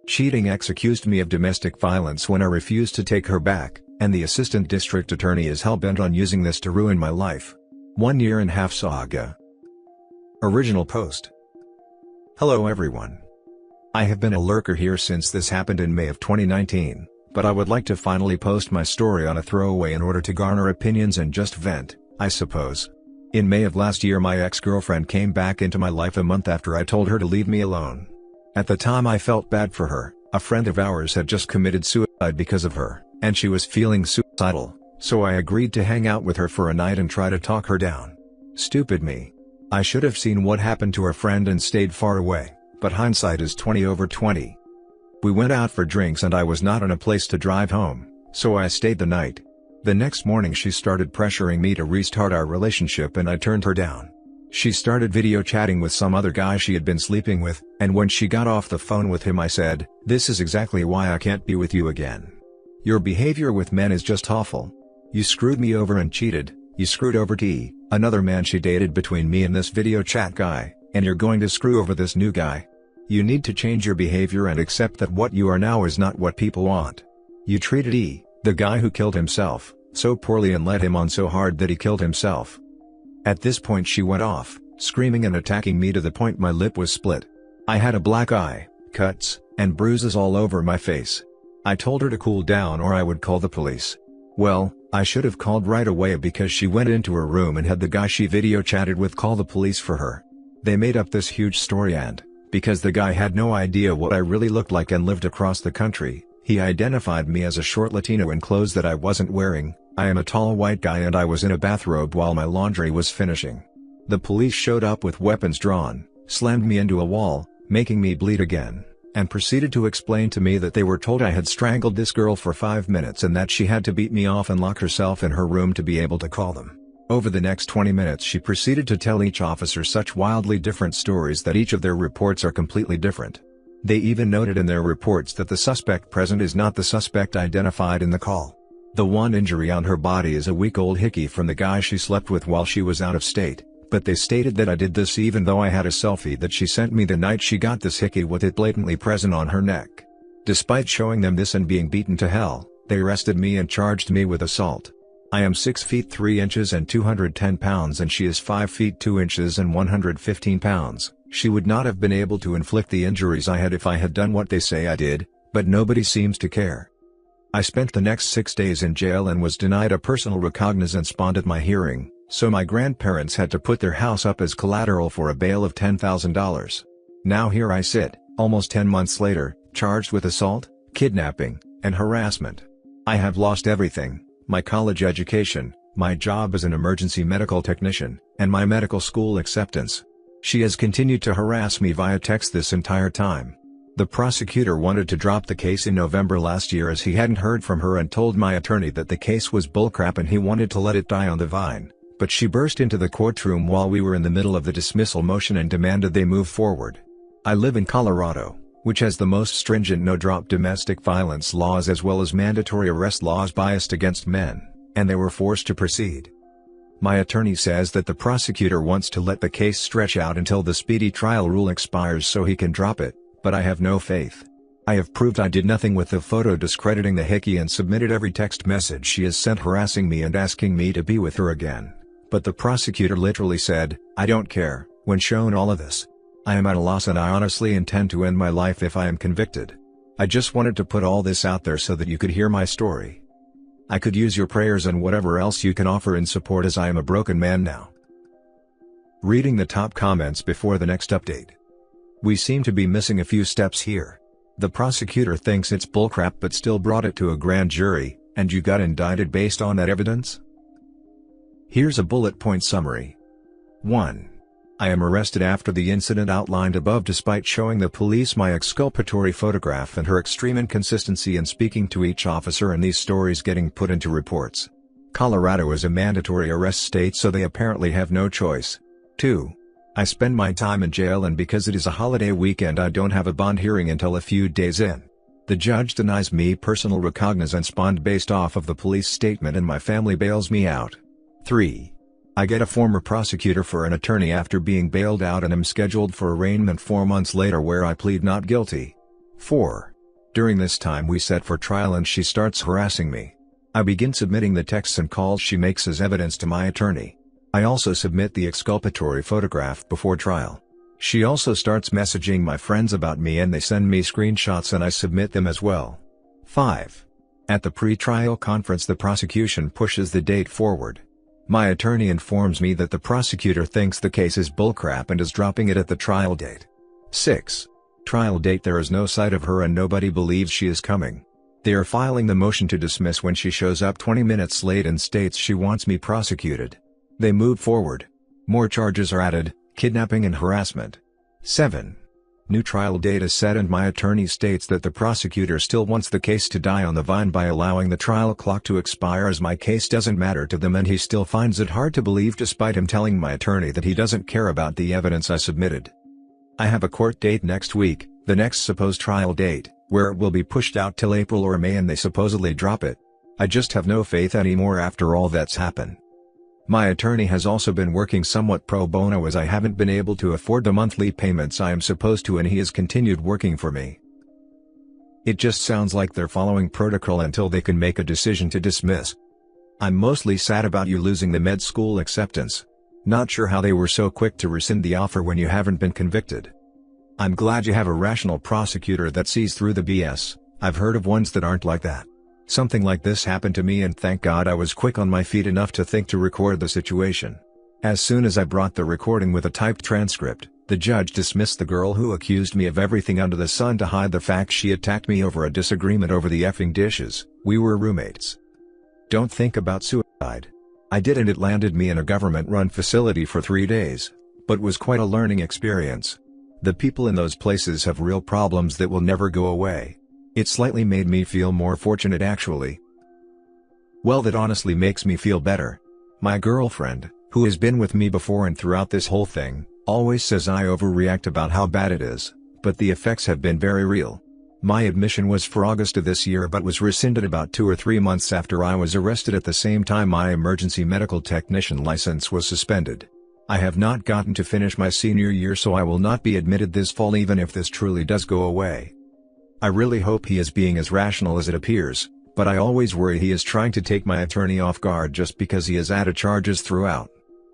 Cheating ex accused me of domestic violence when I refused to take her back, and the assistant district attorney is hellbent on using this to ruin my life. 1 year and a half saga. Original post. Hello everyone. I have been a lurker here since this happened in May of 2019, but I would like to finally post my story on a throwaway in order to garner opinions and just vent, I suppose. In May of last year my ex-girlfriend came back into my life a month after I told her to leave me alone. At the time I felt bad for her. A friend of ours had just committed suicide because of her, and she was feeling suicidal, so I agreed to hang out with her for a night and try to talk her down. Stupid me. I should have seen what happened to her friend and stayed far away, but hindsight is 20/20. We went out for drinks and I was not in a place to drive home, so I stayed the night. The next morning she started pressuring me to restart our relationship and I turned her down. She started video chatting with some other guy she had been sleeping with, and when she got off the phone with him I said, "This is exactly why I can't be with you again. Your behavior with men is just awful. You screwed me over and cheated, you screwed over T, another man she dated between me and this video chat guy, and you're going to screw over this new guy. You need to change your behavior and accept that what you are now is not what people want. You treated E, the guy who killed himself, so poorly and led him on so hard that he killed himself." At this point she went off, screaming and attacking me to the point my lip was split. I had a black eye, cuts, and bruises all over my face. I told her to cool down or I would call the police. Well, I should have called right away because she went into her room and had the guy she video chatted with call the police for her. They made up this huge story and, because the guy had no idea what I really looked like and lived across the country, he identified me as a short Latino in clothes that I wasn't wearing. I am a tall white guy and I was in a bathrobe while my laundry was finishing. The police showed up with weapons drawn, slammed me into a wall, making me bleed again, and proceeded to explain to me that they were told I had strangled this girl for 5 minutes and that she had to beat me off and lock herself in her room to be able to call them. Over the next 20 minutes she proceeded to tell each officer such wildly different stories that each of their reports are completely different. They even noted in their reports that the suspect present is not the suspect identified in the call. The one injury on her body is a week-old hickey from the guy she slept with while she was out of state, but they stated that I did this even though I had a selfie that she sent me the night she got this hickey with it blatantly present on her neck. Despite showing them this and being beaten to hell, they arrested me and charged me with assault. I am 6 feet 3 inches and 210 pounds and she is 5 feet 2 inches and 115 pounds. She would not have been able to inflict the injuries I had if I had done what they say I did, but nobody seems to care. I spent the next 6 days in jail and was denied a personal recognizance bond at my hearing, so my grandparents had to put their house up as collateral for a bail of $10,000. Now here I sit, almost 10 months later, charged with assault, kidnapping, and harassment. I have lost everything: my college education, my job as an emergency medical technician, and my medical school acceptance. She has continued to harass me via text this entire time. The prosecutor wanted to drop the case in November last year as he hadn't heard from her and told my attorney that the case was bullcrap and he wanted to let it die on the vine, but she burst into the courtroom while we were in the middle of the dismissal motion and demanded they move forward. I live in Colorado, which has the most stringent no-drop domestic violence laws as well as mandatory arrest laws biased against men, and they were forced to proceed. My attorney says that the prosecutor wants to let the case stretch out until the speedy trial rule expires so he can drop it, but I have no faith. I have proved I did nothing with the photo discrediting the hickey and submitted every text message she has sent harassing me and asking me to be with her again. But the prosecutor literally said, "I don't care," when shown all of this. I am at a loss and I honestly intend to end my life if I am convicted. I just wanted to put all this out there so that you could hear my story. I could use your prayers and whatever else you can offer in support as I am a broken man now. Reading the top comments before the next update. We seem to be missing a few steps here. The prosecutor thinks it's bullcrap but still brought it to a grand jury, and you got indicted based on that evidence? Here's a bullet point summary. 1. I am arrested after the incident outlined above despite showing the police my exculpatory photograph and her extreme inconsistency in speaking to each officer and these stories getting put into reports. Colorado is a mandatory arrest state so they apparently have no choice. 2. I spend my time in jail and because it is a holiday weekend I don't have a bond hearing until a few days in. The judge denies me personal recognizance bond based off of the police statement and my family bails me out. 3. I get a former prosecutor for an attorney after being bailed out and am scheduled for arraignment 4 months later where I plead not guilty. 4. During this time we set for trial and she starts harassing me. I begin submitting the texts and calls she makes as evidence to my attorney. I also submit the exculpatory photograph before trial. She also starts messaging my friends about me and they send me screenshots and I submit them as well. 5. At the pre-trial conference the prosecution pushes the date forward. My attorney informs me that the prosecutor thinks the case is bullcrap and is dropping it at the trial date. 6. Trial date. There is no sight of her and nobody believes she is coming. They are filing the motion to dismiss when she shows up 20 minutes late and states she wants me prosecuted. They move forward. More charges are added, kidnapping and harassment. 7. New trial date is set and my attorney states that the prosecutor still wants the case to die on the vine by allowing the trial clock to expire as my case doesn't matter to them and he still finds it hard to believe despite him telling my attorney that he doesn't care about the evidence I submitted. I have a court date next week, the next supposed trial date, where it will be pushed out till April or May and they supposedly drop it. I just have no faith anymore after all that's happened. My attorney has also been working somewhat pro bono as I haven't been able to afford the monthly payments I am supposed to and he has continued working for me. It just sounds like they're following protocol until they can make a decision to dismiss. I'm mostly sad about you losing the med school acceptance. Not sure how they were so quick to rescind the offer when you haven't been convicted. I'm glad you have a rational prosecutor that sees through the BS. I've heard of ones that aren't like that. Something like this happened to me and thank God I was quick on my feet enough to think to record the situation. As soon as I brought the recording with a typed transcript, the judge dismissed the girl who accused me of everything under the sun to hide the fact she attacked me over a disagreement over the effing dishes. We were roommates. Don't think about suicide. I did and it landed me in a government-run facility for 3 days, but was quite a learning experience. The people in those places have real problems that will never go away. It slightly made me feel more fortunate actually. Well, that honestly makes me feel better. My girlfriend, who has been with me before and throughout this whole thing, always says I overreact about how bad it is, but the effects have been very real. My admission was for August of this year but was rescinded about 2 or 3 months after I was arrested. At the same time my emergency medical technician license was suspended. I have not gotten to finish my senior year so I will not be admitted this fall even if this truly does go away. I really hope he is being as rational as it appears, but I always worry he is trying to take my attorney off guard just because he has added charges throughout.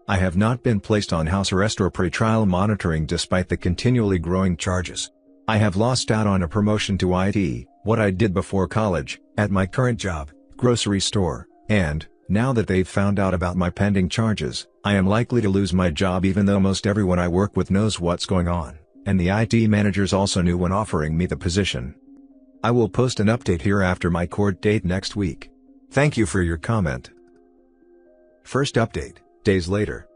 I have not been placed on house arrest or pre-trial monitoring despite the continually growing charges. I have lost out on a promotion to IT, what I did before college, at my current job, grocery store, and, now that they've found out about my pending charges, I am likely to lose my job even though most everyone I work with knows what's going on. And the IT managers also knew when offering me the position. I will post an update here after my court date next week. Thank you for your comment. First update, days later.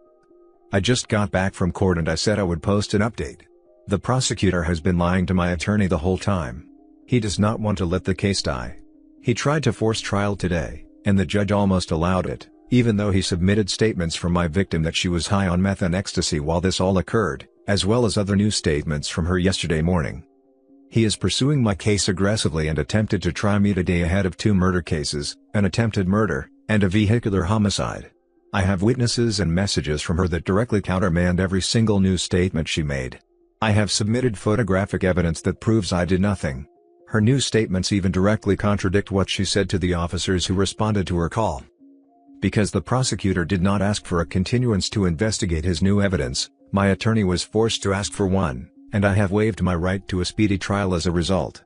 I just got back from court and I said I would post an update. The prosecutor has been lying to my attorney the whole time. He does not want to let the case die. He tried to force trial today, and the judge almost allowed it, even though he submitted statements from my victim that she was high on meth and ecstasy while this all occurred, as well as other new statements from her yesterday morning. He is pursuing my case aggressively and attempted to try me today ahead of 2 murder cases, an attempted murder, and a vehicular homicide. I have witnesses and messages from her that directly countermand every single new statement she made. I have submitted photographic evidence that proves I did nothing. Her new statements even directly contradict what she said to the officers who responded to her call. Because the prosecutor did not ask for a continuance to investigate his new evidence, my attorney was forced to ask for one, and I have waived my right to a speedy trial as a result.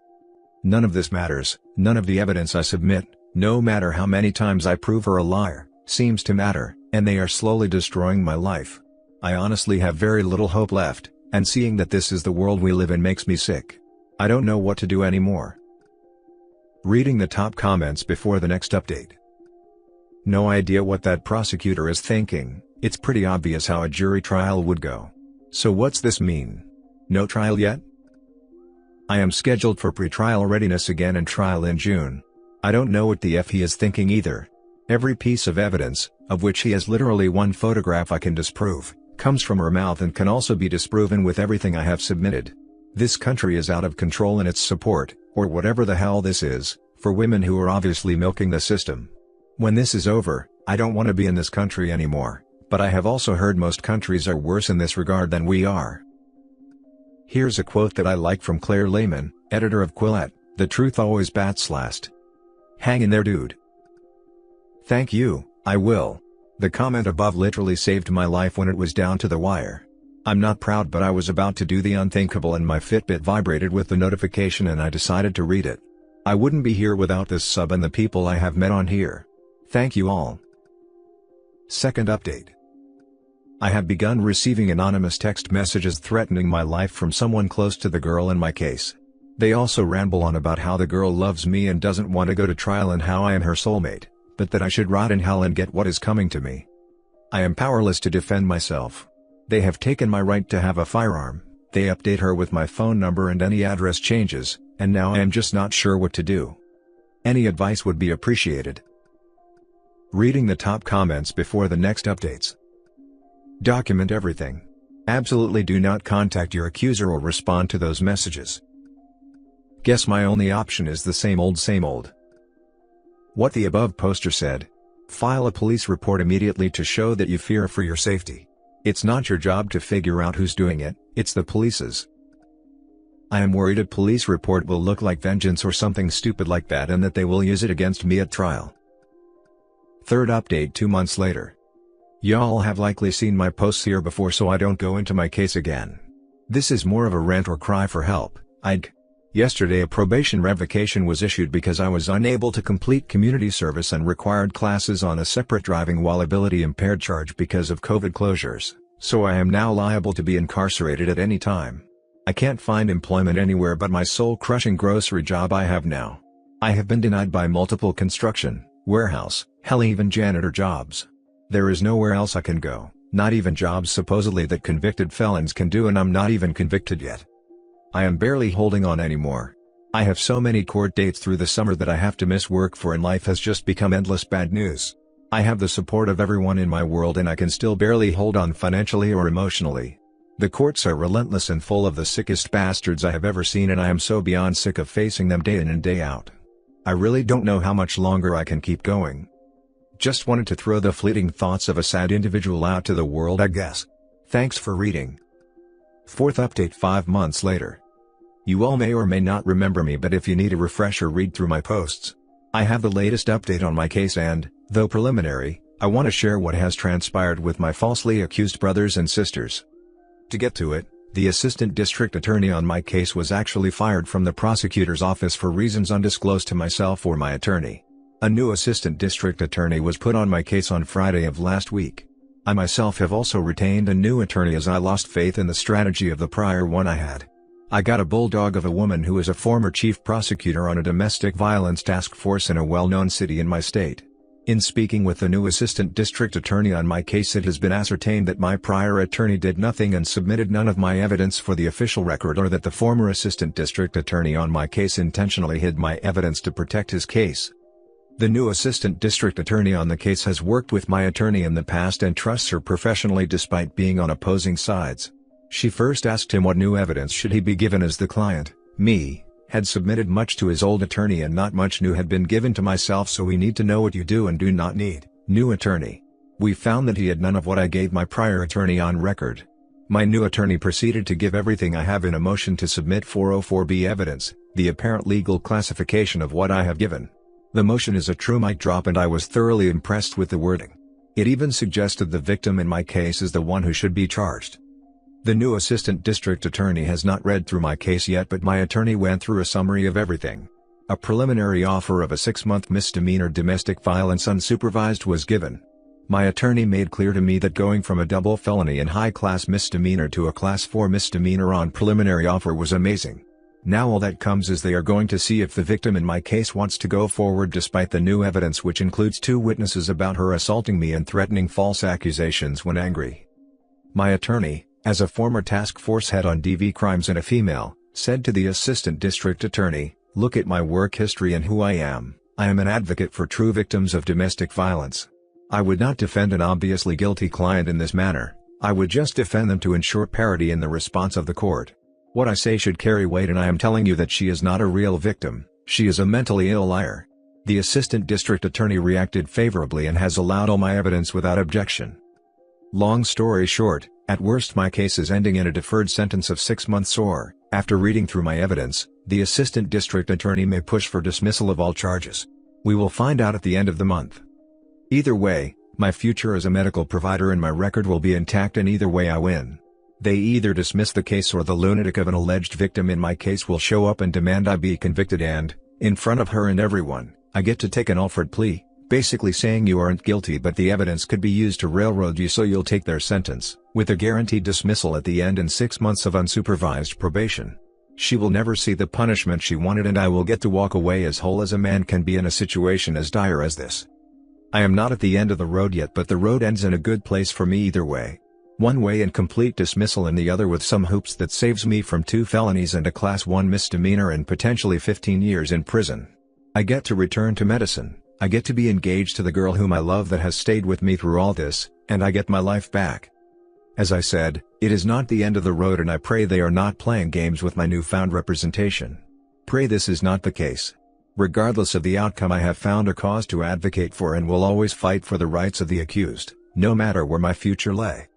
None of this matters, none of the evidence I submit, no matter how many times I prove her a liar, seems to matter, and they are slowly destroying my life. I honestly have very little hope left, and seeing that this is the world we live in makes me sick. I don't know what to do anymore. Reading the top comments before the next update. No idea what that prosecutor is thinking. It's pretty obvious how a jury trial would go. So what's this mean? No trial yet? I am scheduled for pre-trial readiness again and trial in June. I don't know what the F he is thinking either. Every piece of evidence, of which he has literally one photograph I can disprove, comes from her mouth and can also be disproven with everything I have submitted. This country is out of control in its support, or whatever the hell this is, for women who are obviously milking the system. When this is over, I don't want to be in this country anymore. But I have also heard most countries are worse in this regard than we are. Here's a quote that I like from Claire Lehman, editor of Quillette, The truth always bats last. Hang in there, dude. Thank you, I will. The comment above literally saved my life when it was down to the wire. I'm not proud, but I was about to do the unthinkable and my Fitbit vibrated with the notification and I decided to read it. I wouldn't be here without this sub and the people I have met on here. Thank you all. Second update. I have begun receiving anonymous text messages threatening my life from someone close to the girl in my case. They also ramble on about how the girl loves me and doesn't want to go to trial and how I am her soulmate, but that I should rot in hell and get what is coming to me. I am powerless to defend myself. They have taken my right to have a firearm, they update her with my phone number and any address changes, and now I am just not sure what to do. Any advice would be appreciated. Reading the top comments before the next updates. Document everything. Absolutely do not contact your accuser or respond to those messages. Guess my only option is the same old. What the above poster said. File a police report immediately to show that you fear for your safety. It's not your job to figure out who's doing it, it's the police's. I am worried a police report will look like vengeance or something stupid like that and that they will use it against me at trial. Third update 2 months later. Y'all have likely seen my posts here before, so I don't go into my case again. This is more of a rant or cry for help. Yesterday a probation revocation was issued because I was unable to complete community service and required classes on a separate driving while ability impaired charge because of COVID closures, so I am now liable to be incarcerated at any time. I can't find employment anywhere but my soul-crushing grocery job I have now. I have been denied by multiple construction, warehouse, hell even janitor jobs. There is nowhere else I can go, not even jobs supposedly that convicted felons can do, and I'm not even convicted yet. I am barely holding on anymore. I have so many court dates through the summer that I have to miss work for, and life has just become endless bad news. I have the support of everyone in my world and I can still barely hold on financially or emotionally. The courts are relentless and full of the sickest bastards I have ever seen, and I am so beyond sick of facing them day in and day out. I really don't know how much longer I can keep going. Just wanted to throw the fleeting thoughts of a sad individual out to the world, I guess. Thanks for reading. Fourth update 5 months later. You all may or may not remember me, but if you need a refresher, read through my posts. I have the latest update on my case and, though preliminary, I want to share what has transpired with my falsely accused brothers and sisters. To get to it, the assistant district attorney on my case was actually fired from the prosecutor's office for reasons undisclosed to myself or my attorney. A new assistant district attorney was put on my case on Friday of last week. I myself have also retained a new attorney as I lost faith in the strategy of the prior one I had. I got a bulldog of a woman who is a former chief prosecutor on a domestic violence task force in a well-known city in my state. In speaking with the new assistant district attorney on my case, it has been ascertained that my prior attorney did nothing and submitted none of my evidence for the official record, or that the former assistant district attorney on my case intentionally hid my evidence to protect his case. The new assistant district attorney on the case has worked with my attorney in the past and trusts her professionally despite being on opposing sides. She first asked him what new evidence should he be given, as the client, me, had submitted much to his old attorney and not much new had been given to myself, so we need to know what you do and do not need, new attorney. We found that he had none of what I gave my prior attorney on record. My new attorney proceeded to give everything I have in a motion to submit 404B evidence, the apparent legal classification of what I have given. The motion is a true mic drop and I was thoroughly impressed with the wording. It even suggested the victim in my case is the one who should be charged. The new assistant district attorney has not read through my case yet, but my attorney went through a summary of everything. A preliminary offer of a 6-month misdemeanor domestic violence unsupervised was given. My attorney made clear to me that going from a double felony and high-class misdemeanor to a Class 4 misdemeanor on preliminary offer was amazing. Now all that comes is they are going to see if the victim in my case wants to go forward despite the new evidence, which includes 2 witnesses about her assaulting me and threatening false accusations when angry. My attorney, as a former task force head on DV crimes and a female, said to the assistant district attorney, "Look at my work history and who I am. I am an advocate for true victims of domestic violence. I would not defend an obviously guilty client in this manner. I would just defend them to ensure parity in the response of the court. What I say should carry weight, and I am telling you that she is not a real victim, she is a mentally ill liar." The assistant district attorney reacted favorably and has allowed all my evidence without objection. Long story short, At worst my case is ending in a deferred sentence of 6 months or, after reading through my evidence, the assistant district attorney may push for dismissal of all charges. We will find out at the end of the month. Either way, my future as a medical provider and my record will be intact, and either way I win. They either dismiss the case or the lunatic of an alleged victim in my case will show up and demand I be convicted, and, in front of her and everyone, I get to take an offered plea, basically saying you aren't guilty but the evidence could be used to railroad you so you'll take their sentence, with a guaranteed dismissal at the end and 6 months of unsupervised probation. She will never see the punishment she wanted, and I will get to walk away as whole as a man can be in a situation as dire as this. I am not at the end of the road yet, but the road ends in a good place for me either way. One way in complete dismissal and the other with some hoops that saves me from 2 felonies and a Class 1 misdemeanor and potentially 15 years in prison. I get to return to medicine, I get to be engaged to the girl whom I love that has stayed with me through all this, and I get my life back. As I said, it is not the end of the road, and I pray they are not playing games with my newfound representation. Pray this is not the case. Regardless of the outcome, I have found a cause to advocate for and will always fight for the rights of the accused, no matter where my future lay.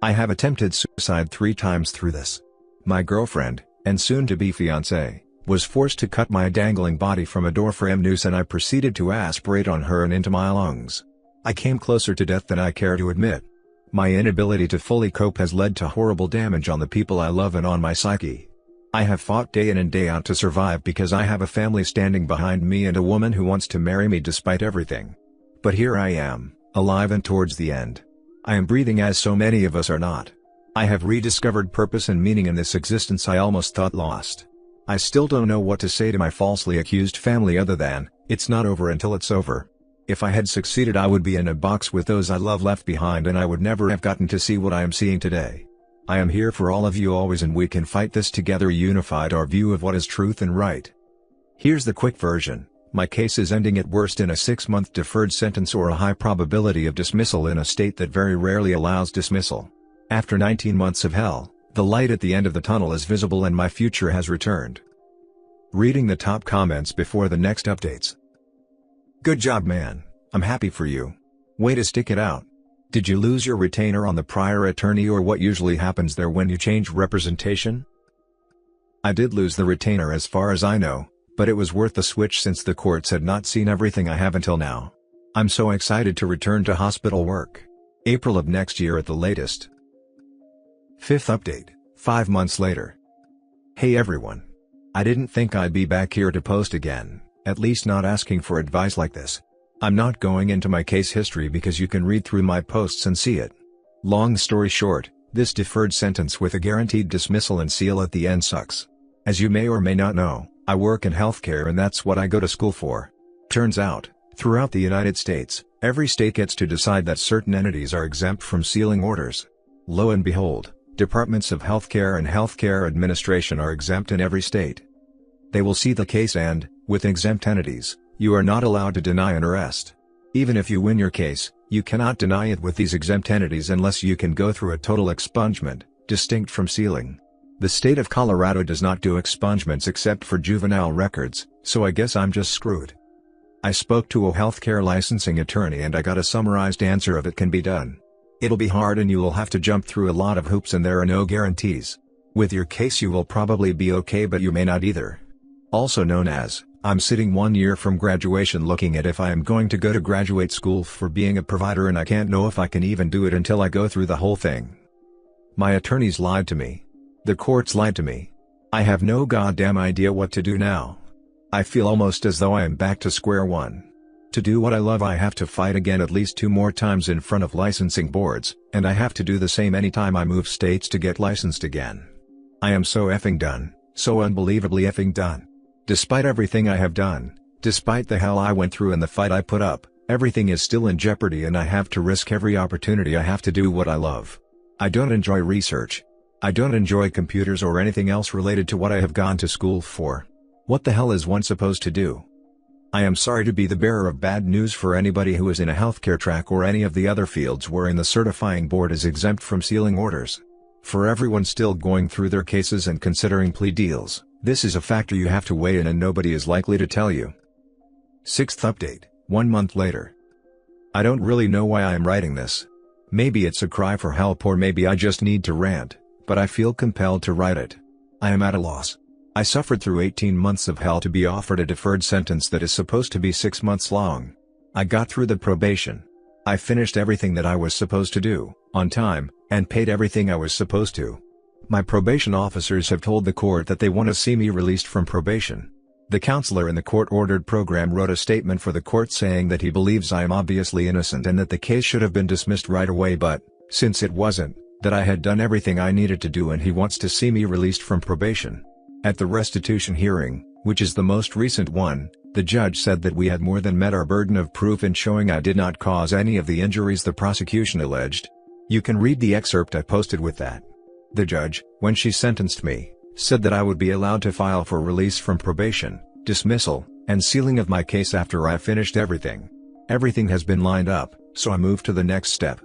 I have attempted suicide 3 times through this. My girlfriend, and soon-to-be fiancée, was forced to cut my dangling body from a doorframe noose, and I proceeded to aspirate on her and into my lungs. I came closer to death than I care to admit. My inability to fully cope has led to horrible damage on the people I love and on my psyche. I have fought day in and day out to survive because I have a family standing behind me and a woman who wants to marry me despite everything. But here I am, alive and towards the end. I am breathing as so many of us are not. I have rediscovered purpose and meaning in this existence I almost thought lost. I still don't know what to say to my falsely accused family other than, it's not over until it's over. If I had succeeded, I would be in a box with those I love left behind, and I would never have gotten to see what I am seeing today. I am here for all of you always, and we can fight this together, unified our view of what is truth and right. Here's the quick version. My case is ending at worst in a 6-month deferred sentence or a high probability of dismissal in a state that very rarely allows dismissal. After 19 months of hell, the light at the end of the tunnel is visible and my future has returned. Reading the top comments before the next updates. Good job, man. I'm happy for you. Way to stick it out. Did you lose your retainer on the prior attorney, or what usually happens there when you change representation? I did lose the retainer as far as I know, but it was worth the switch since the courts had not seen everything I have until now. I'm so excited to return to hospital work. April of next year at the latest. 5th update, 5 months later. Hey everyone. I didn't think I'd be back here to post again, at least not asking for advice like this. I'm not going into my case history because you can read through my posts and see it. Long story short, this deferred sentence with a guaranteed dismissal and seal at the end sucks. As you may or may not know, I work in healthcare and that's what I go to school for. Turns out, throughout the United States, every state gets to decide that certain entities are exempt from sealing orders. Lo and behold, departments of healthcare and healthcare administration are exempt in every state. They will see the case and, with exempt entities, you are not allowed to deny an arrest. Even if you win your case, you cannot deny it with these exempt entities unless you can go through a total expungement, distinct from sealing. The state of Colorado does not do expungements except for juvenile records, so I guess I'm just screwed. I spoke to a healthcare licensing attorney and I got a summarized answer of it can be done. It'll be hard and you will have to jump through a lot of hoops and there are no guarantees. With your case you will probably be okay, but you may not either. Also known as, I'm sitting 1 year from graduation looking at if I am going to go to graduate school for being a provider, and I can't know if I can even do it until I go through the whole thing. My attorneys lied to me. The courts lied to me. I have no goddamn idea what to do now. I feel almost as though I am back to square one. To do what I love I have to fight again at least 2 more times in front of licensing boards, and I have to do the same anytime I move states to get licensed again. I am so effing done, so unbelievably effing done. Despite everything I have done, despite the hell I went through and the fight I put up, everything is still in jeopardy and I have to risk every opportunity I have to do what I love. I don't enjoy research. I don't enjoy computers or anything else related to what I have gone to school for. What the hell is one supposed to do? I am sorry to be the bearer of bad news for anybody who is in a healthcare track or any of the other fields wherein the certifying board is exempt from sealing orders. For everyone still going through their cases and considering plea deals, this is a factor you have to weigh in and nobody is likely to tell you. 6th update, 1 month later. I don't really know why I am writing this. Maybe it's a cry for help, or maybe I just need to rant, but I feel compelled to write it. I am at a loss. I suffered through 18 months of hell to be offered a deferred sentence that is supposed to be 6 months long. I got through the probation. I finished everything that I was supposed to do, on time, and paid everything I was supposed to. My probation officers have told the court that they want to see me released from probation. The counselor in the court-ordered program wrote a statement for the court saying that he believes I am obviously innocent and that the case should have been dismissed right away, but, since it wasn't, that I had done everything I needed to do and he wants to see me released from probation. At the restitution hearing, which is the most recent one, the judge said that we had more than met our burden of proof in showing I did not cause any of the injuries the prosecution alleged. You can read the excerpt I posted with that. The judge, when she sentenced me, said that I would be allowed to file for release from probation, dismissal, and sealing of my case after I finished everything. Everything has been lined up, so I moved to the next step.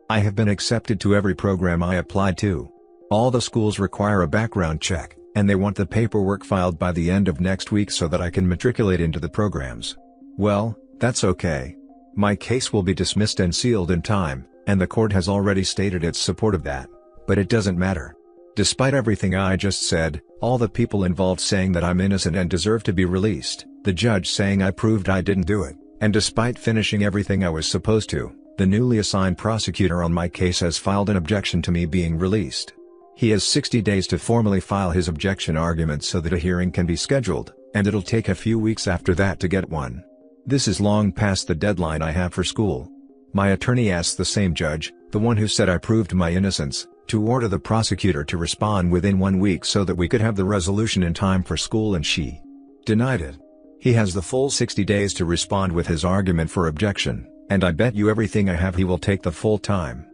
I have been accepted to every program I applied to. All the schools require a background check, and they want the paperwork filed by the end of next week so that I can matriculate into the programs. Well, that's okay. My case will be dismissed and sealed in time, and the court has already stated its support of that. But it doesn't matter. Despite everything I just said, all the people involved saying that I'm innocent and deserve to be released, the judge saying I proved I didn't do it, and despite finishing everything I was supposed to, the newly assigned prosecutor on my case has filed an objection to me being released. He has 60 days to formally file his objection argument so that a hearing can be scheduled, and it'll take a few weeks after that to get one. This is long past the deadline I have for school. My attorney asked the same judge, the one who said I proved my innocence, to order the prosecutor to respond within 1 week so that we could have the resolution in time for school, and she denied it. He has the full 60 days to respond with his argument for objection, and I bet you everything I have he will take the full time.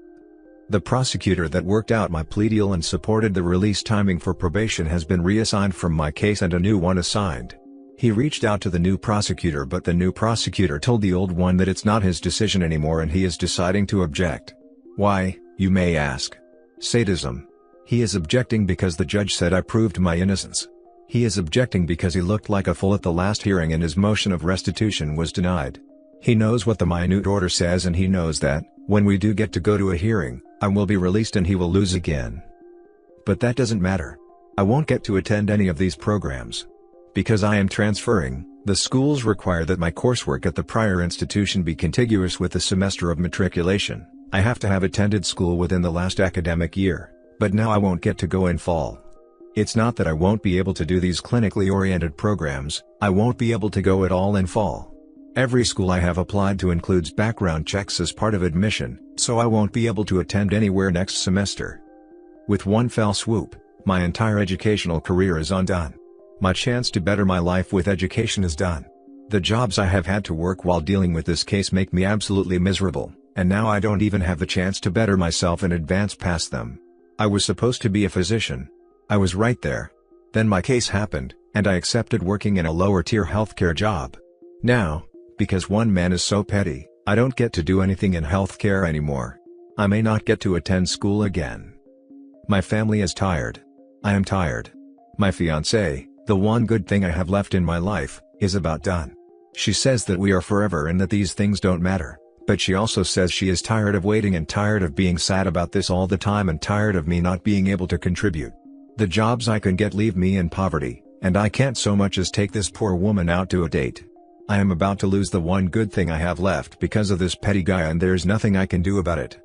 The prosecutor that worked out my plea deal and supported the release timing for probation has been reassigned from my case and a new one assigned. He reached out to the new prosecutor, but the new prosecutor told the old one that it's not his decision anymore and he is deciding to object. Why, you may ask? Sadism. He is objecting because the judge said I proved my innocence. He is objecting because he looked like a fool at the last hearing and his motion of restitution was denied. He knows what the minute order says, and he knows that, when we do get to go to a hearing, I will be released and he will lose again. But that doesn't matter. I won't get to attend any of these programs. Because I am transferring, the schools require that my coursework at the prior institution be contiguous with the semester of matriculation. I have to have attended school within the last academic year, but now I won't get to go in fall. It's not that I won't be able to do these clinically oriented programs, I won't be able to go at all in fall. Every school I have applied to includes background checks as part of admission, so I won't be able to attend anywhere next semester. With one fell swoop, my entire educational career is undone. My chance to better my life with education is done. The jobs I have had to work while dealing with this case make me absolutely miserable, and now I don't even have the chance to better myself and advance past them. I was supposed to be a physician. I was right there. Then my case happened, and I accepted working in a lower-tier healthcare job. Now, because one man is so petty, I don't get to do anything in healthcare anymore. I may not get to attend school again. My family is tired. I am tired. My fiancée, the one good thing I have left in my life, is about done. She says that we are forever and that these things don't matter, but she also says she is tired of waiting and tired of being sad about this all the time and tired of me not being able to contribute. The jobs I can get leave me in poverty, and I can't so much as take this poor woman out to a date. I am about to lose the one good thing I have left because of this petty guy, and there's nothing I can do about it.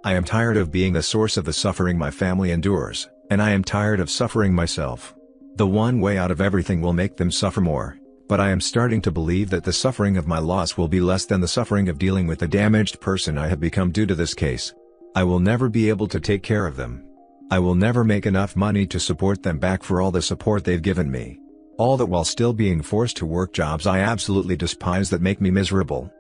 I am tired of being the source of the suffering my family endures, and I am tired of suffering myself. The one way out of everything will make them suffer more, but I am starting to believe that the suffering of my loss will be less than the suffering of dealing with the damaged person I have become due to this case. I will never be able to take care of them. I will never make enough money to support them back for all the support they've given me. All that while still being forced to work jobs I absolutely despise that make me miserable.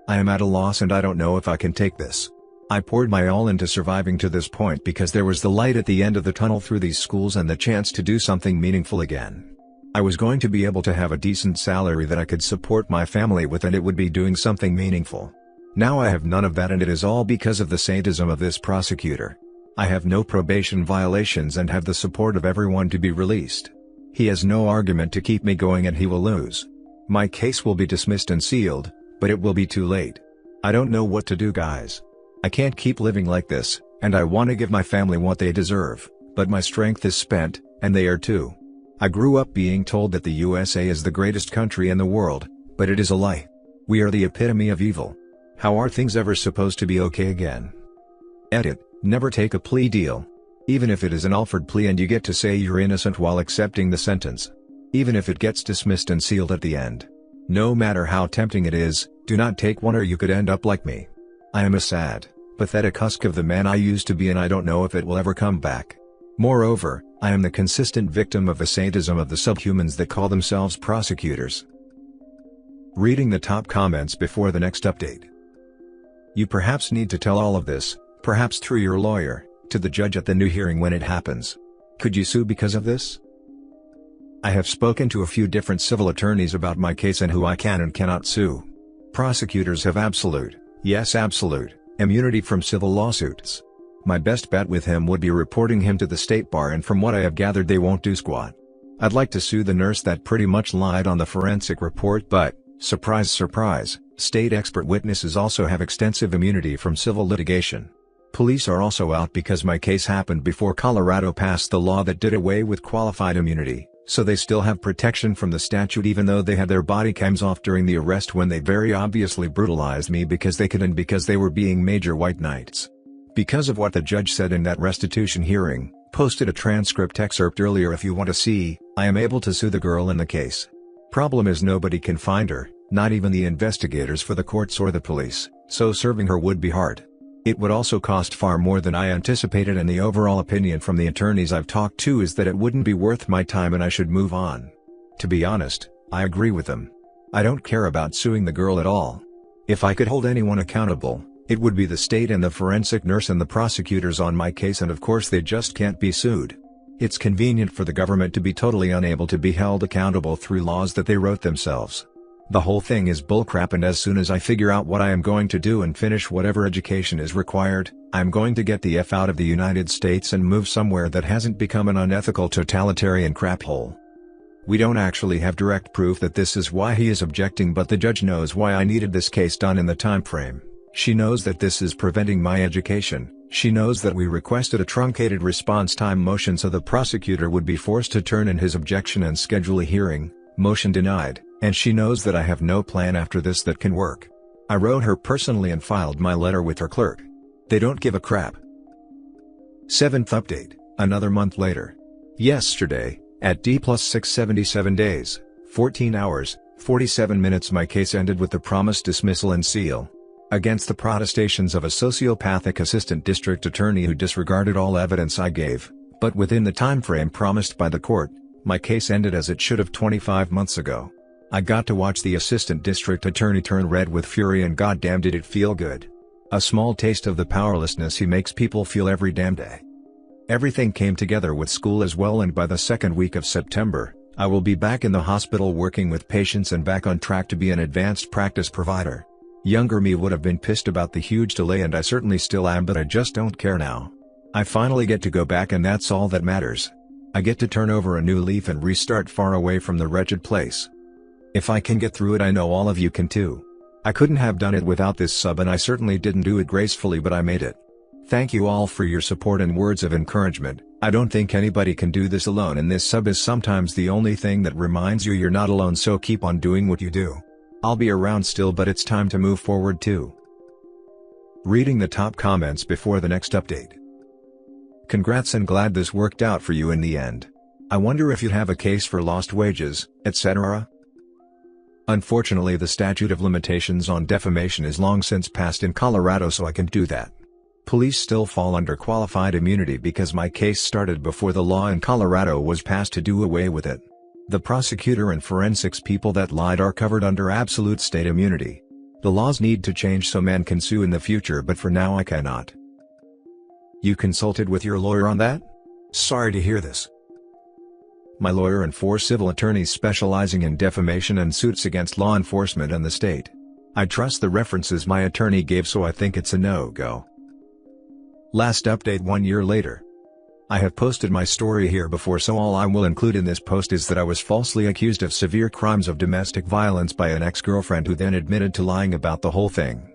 I am at a loss and I don't know if I can take this. I poured my all into surviving to this point because there was the light at the end of the tunnel through these schools and the chance to do something meaningful again. I was going to be able to have a decent salary that I could support my family with, and it would be doing something meaningful. Now I have none of that, and it is all because of the sadism of this prosecutor. I have no probation violations and have the support of everyone to be released. He has no argument to keep me going and he will lose. My case will be dismissed and sealed, but it will be too late. I don't know what to do, guys. I can't keep living like this, and I want to give my family what they deserve, but my strength is spent, and they are too. I grew up being told that the USA is the greatest country in the world, but it is a lie. We are the epitome of evil. How are things ever supposed to be okay again? Edit. Never take a plea deal. Even if it is an offered plea and you get to say you're innocent while accepting the sentence. Even if it gets dismissed and sealed at the end. No matter how tempting it is, do not take one or you could end up like me. I am a sad, pathetic husk of the man I used to be and I don't know if it will ever come back. Moreover, I am the consistent victim of the sadism of the subhumans that call themselves prosecutors. Reading the top comments before the next update. You perhaps need to tell all of this, perhaps through your lawyer, to the judge at the new hearing when it happens. Could you sue because of this? I have spoken to a few different civil attorneys about my case and who I can and cannot sue. Prosecutors have absolute, yes absolute, immunity from civil lawsuits. My best bet with him would be reporting him to the state bar, and from what I have gathered they won't do squat. I'd like to sue the nurse that pretty much lied on the forensic report, but, surprise surprise, state expert witnesses also have extensive immunity from civil litigation. Police are also out because my case happened before Colorado passed the law that did away with qualified immunity, so they still have protection from the statute even though they had their body cams off during the arrest when they very obviously brutalized me because they could and because they were being major white knights. Because of what the judge said in that restitution hearing, posted a transcript excerpt earlier if you want to see, I am able to sue the girl in the case. Problem is nobody can find her, not even the investigators for the courts or the police, so serving her would be hard. It would also cost far more than I anticipated, and the overall opinion from the attorneys I've talked to is that it wouldn't be worth my time and I should move on. To be honest, I agree with them. I don't care about suing the girl at all. If I could hold anyone accountable, it would be the state and the forensic nurse and the prosecutors on my case, and of course they just can't be sued. It's convenient for the government to be totally unable to be held accountable through laws that they wrote themselves. The whole thing is bullcrap, and as soon as I figure out what I am going to do and finish whatever education is required, I'm going to get the F out of the United States and move somewhere that hasn't become an unethical totalitarian crap hole. We don't actually have direct proof that this is why he is objecting, but the judge knows why I needed this case done in the time frame. She knows that this is preventing my education. She knows that we requested a truncated response time motion so the prosecutor would be forced to turn in his objection and schedule a hearing. Motion denied. And she knows that I have no plan after this that can work. I wrote her personally and filed my letter with her clerk. They don't give a crap. 7th update, another month later. Yesterday, at D+677 days, 14 hours, 47 minutes my case ended with the promised dismissal and seal. Against the protestations of a sociopathic assistant district attorney who disregarded all evidence I gave, but within the time frame promised by the court, my case ended as it should have 25 months ago. I got to watch the assistant district attorney turn red with fury, and goddamn did it feel good. A small taste of the powerlessness he makes people feel every damn day. Everything came together with school as well, and by the second week of September, I will be back in the hospital working with patients and back on track to be an advanced practice provider. Younger me would have been pissed about the huge delay, and I certainly still am, but I just don't care now. I finally get to go back, and that's all that matters. I get to turn over a new leaf and restart far away from the wretched place. If I can get through it, I know all of you can too. I couldn't have done it without this sub, and I certainly didn't do it gracefully, but I made it. Thank you all for your support and words of encouragement. I don't think anybody can do this alone, and this sub is sometimes the only thing that reminds you you're not alone, so keep on doing what you do. I'll be around still, but it's time to move forward too. Reading the top comments before the next update. Congrats, and glad this worked out for you in the end. I wonder if you'd have a case for lost wages, etc. Unfortunately, the statute of limitations on defamation is long since passed in Colorado, so I can do that. Police still fall under qualified immunity because my case started before the law in Colorado was passed to do away with it. The prosecutor and forensics people that lied are covered under absolute state immunity. The laws need to change so man can sue in the future, but for now I cannot. You consulted with your lawyer on that? Sorry to hear this. My lawyer and 4 civil attorneys specializing in defamation and suits against law enforcement and the state. I trust the references my attorney gave, so I think it's a no-go. Last update 1 year later. I have posted my story here before, so all I will include in this post is that I was falsely accused of severe crimes of domestic violence by an ex-girlfriend who then admitted to lying about the whole thing.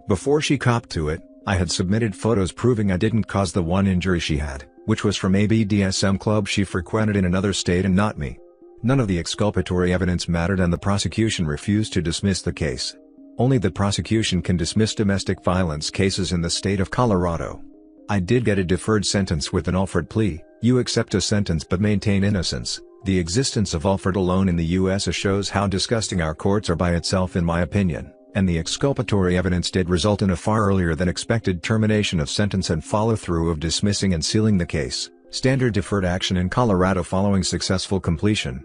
Before she copped to it, I had submitted photos proving I didn't cause the one injury she had, which was from a BDSM club she frequented in another state and not me. None of the exculpatory evidence mattered and the prosecution refused to dismiss the case. Only the prosecution can dismiss domestic violence cases in the state of Colorado. I did get a deferred sentence with an Alford plea. You accept a sentence but maintain innocence. The existence of Alford alone in the US shows how disgusting our courts are by itself in my opinion, and the exculpatory evidence did result in a far earlier than expected termination of sentence and follow-through of dismissing and sealing the case, standard deferred action in Colorado following successful completion.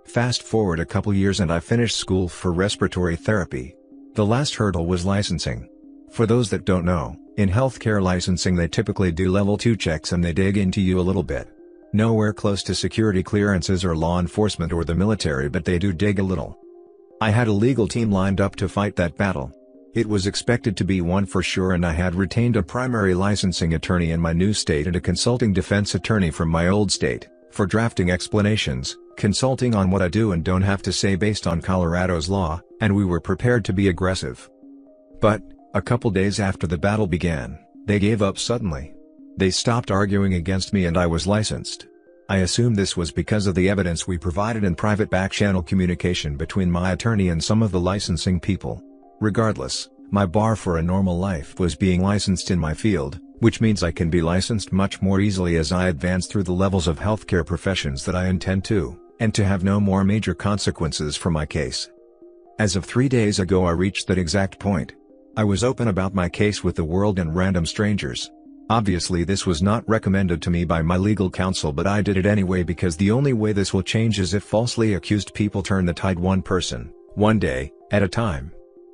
Fast forward a couple years and I finished school for respiratory therapy. The last hurdle was licensing. For those that don't know, in healthcare licensing they typically do level 2 checks and they dig into you a little bit. Nowhere close to security clearances or law enforcement or the military, but they do dig a little. I had a legal team lined up to fight that battle. It was expected to be one for sure, and I had retained a primary licensing attorney in my new state and a consulting defense attorney from my old state, for drafting explanations, consulting on what I do and don't have to say based on Colorado's law, and we were prepared to be aggressive. But, a couple days after the battle began, they gave up suddenly. They stopped arguing against me and I was licensed. I assume this was because of the evidence we provided in private back-channel communication between my attorney and some of the licensing people. Regardless, my bar for a normal life was being licensed in my field, which means I can be licensed much more easily as I advance through the levels of healthcare professions that I intend to, and to have no more major consequences for my case. As of 3 days ago I reached that exact point. I was open about my case with the world and random strangers. Obviously this was not recommended to me by my legal counsel, but I did it anyway because the only way this will change is if falsely accused people turn the tide one person, one day, at a time.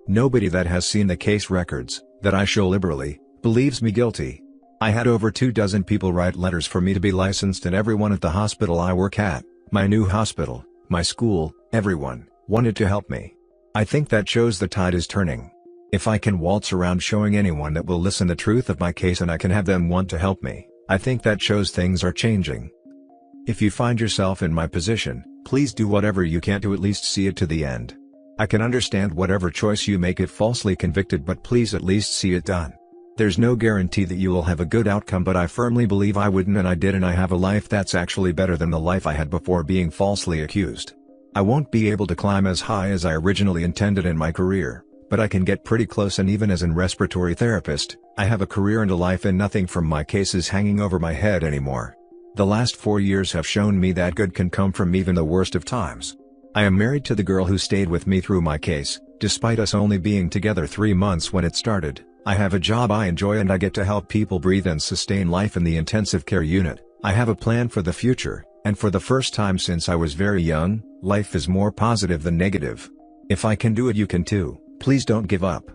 Nobody that has seen the case records, that I show liberally, believes me guilty. I had over 24 people write letters for me to be licensed, and everyone at the hospital I work at, my new hospital, my school, everyone, wanted to help me. I think that shows the tide is turning. If I can waltz around showing anyone that will listen the truth of my case and I can have them want to help me, I think that shows things are changing. If you find yourself in my position, please do whatever you can to at least see it to the end. I can understand whatever choice you make if falsely convicted, but please at least see it done. There's no guarantee that you will have a good outcome, but I firmly believe I wouldn't, and I did, and I have a life that's actually better than the life I had before being falsely accused. I won't be able to climb as high as I originally intended in my career, but I can get pretty close, and even as a respiratory therapist, I have a career and a life, and nothing from my case is hanging over my head anymore. The last 4 years have shown me that good can come from even the worst of times. I am married to the girl who stayed with me through my case, despite us only being together 3 months when it started. I have a job I enjoy and I get to help people breathe and sustain life in the intensive care unit. I have a plan for the future, and for the first time since I was very young, life is more positive than negative. If I can do it, you can too. Please don't give up.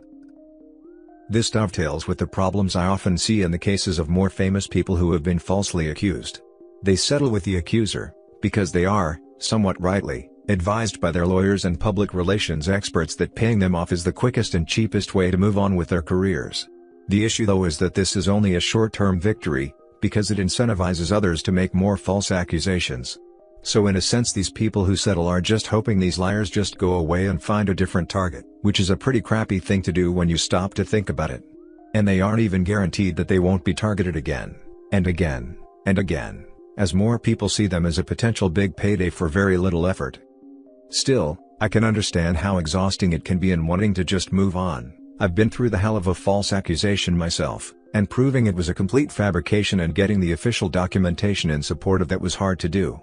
This dovetails with the problems I often see in the cases of more famous people who have been falsely accused. They settle with the accuser, because they are, somewhat rightly, advised by their lawyers and public relations experts that paying them off is the quickest and cheapest way to move on with their careers. The issue though is that this is only a short-term victory, because it incentivizes others to make more false accusations. So in a sense these people who settle are just hoping these liars just go away and find a different target, which is a pretty crappy thing to do when you stop to think about it. And they aren't even guaranteed that they won't be targeted again, and again, and again, as more people see them as a potential big payday for very little effort. Still, I can understand how exhausting it can be and wanting to just move on. I've been through the hell of a false accusation myself, and proving it was a complete fabrication and getting the official documentation in support of that was hard to do.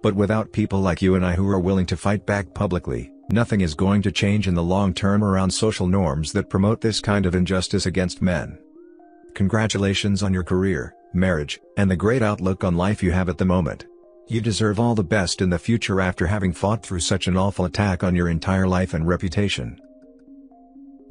But without people like you and I who are willing to fight back publicly, nothing is going to change in the long term around social norms that promote this kind of injustice against men. Congratulations on your career, marriage, and the great outlook on life you have at the moment. You deserve all the best in the future after having fought through such an awful attack on your entire life and reputation.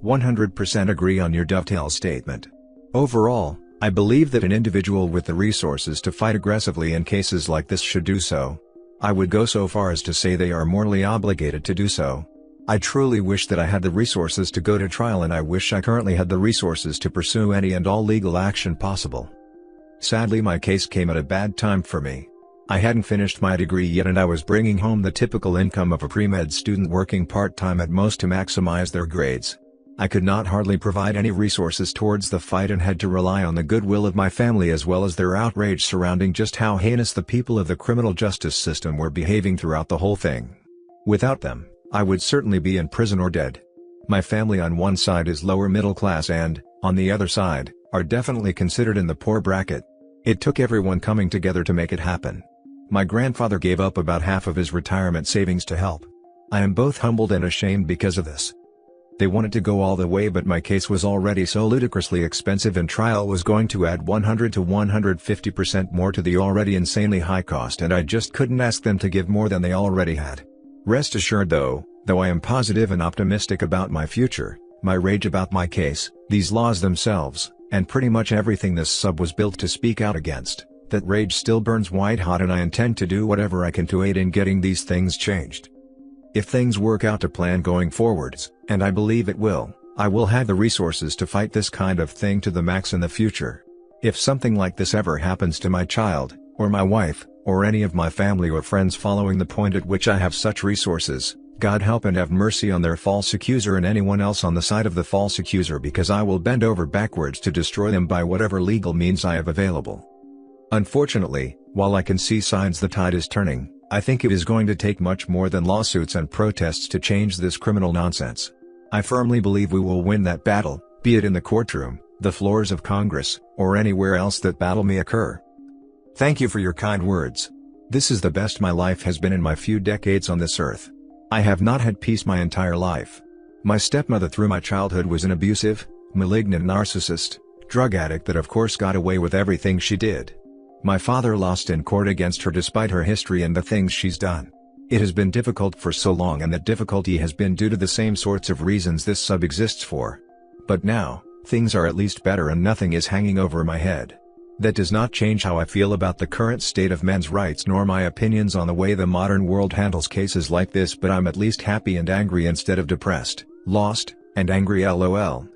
100% agree on your dovetail statement. Overall, I believe that an individual with the resources to fight aggressively in cases like this should do so. I would go so far as to say they are morally obligated to do so. I truly wish that I had the resources to go to trial, and I wish I currently had the resources to pursue any and all legal action possible. Sadly, my case came at a bad time for me. I hadn't finished my degree yet, and I was bringing home the typical income of a pre-med student working part-time at most to maximize their grades. I could not hardly provide any resources towards the fight and had to rely on the goodwill of my family as well as their outrage surrounding just how heinous the people of the criminal justice system were behaving throughout the whole thing. Without them, I would certainly be in prison or dead. My family on one side is lower middle class and, on the other side, are definitely considered in the poor bracket. It took everyone coming together to make it happen. My grandfather gave up about half of his retirement savings to help. I am both humbled and ashamed because of this. They wanted to go all the way, but my case was already so ludicrously expensive and trial was going to add 100 to 150% more to the already insanely high cost, and I just couldn't ask them to give more than they already had. Rest assured though I am positive and optimistic about my future, my rage about my case, these laws themselves, and pretty much everything this sub was built to speak out against, that rage still burns white hot, and I intend to do whatever I can to aid in getting these things changed. If things work out to plan going forwards, and I believe it will, I will have the resources to fight this kind of thing to the max in the future. If something like this ever happens to my child, or my wife, or any of my family or friends following the point at which I have such resources, God help and have mercy on their false accuser and anyone else on the side of the false accuser, because I will bend over backwards to destroy them by whatever legal means I have available. Unfortunately, while I can see signs the tide is turning, I think it is going to take much more than lawsuits and protests to change this criminal nonsense. I firmly believe we will win that battle, be it in the courtroom, the floors of Congress, or anywhere else that battle may occur. Thank you for your kind words. This is the best my life has been in my few decades on this earth. I have not had peace my entire life. My stepmother through my childhood was an abusive, malignant narcissist, drug addict that of course got away with everything she did. My father lost in court against her despite her history and the things she's done. It has been difficult for so long, and that difficulty has been due to the same sorts of reasons this sub exists for. But now, things are at least better and nothing is hanging over my head. That does not change how I feel about the current state of men's rights nor my opinions on the way the modern world handles cases like this, but I'm at least happy and angry instead of depressed, lost, and angry, lol.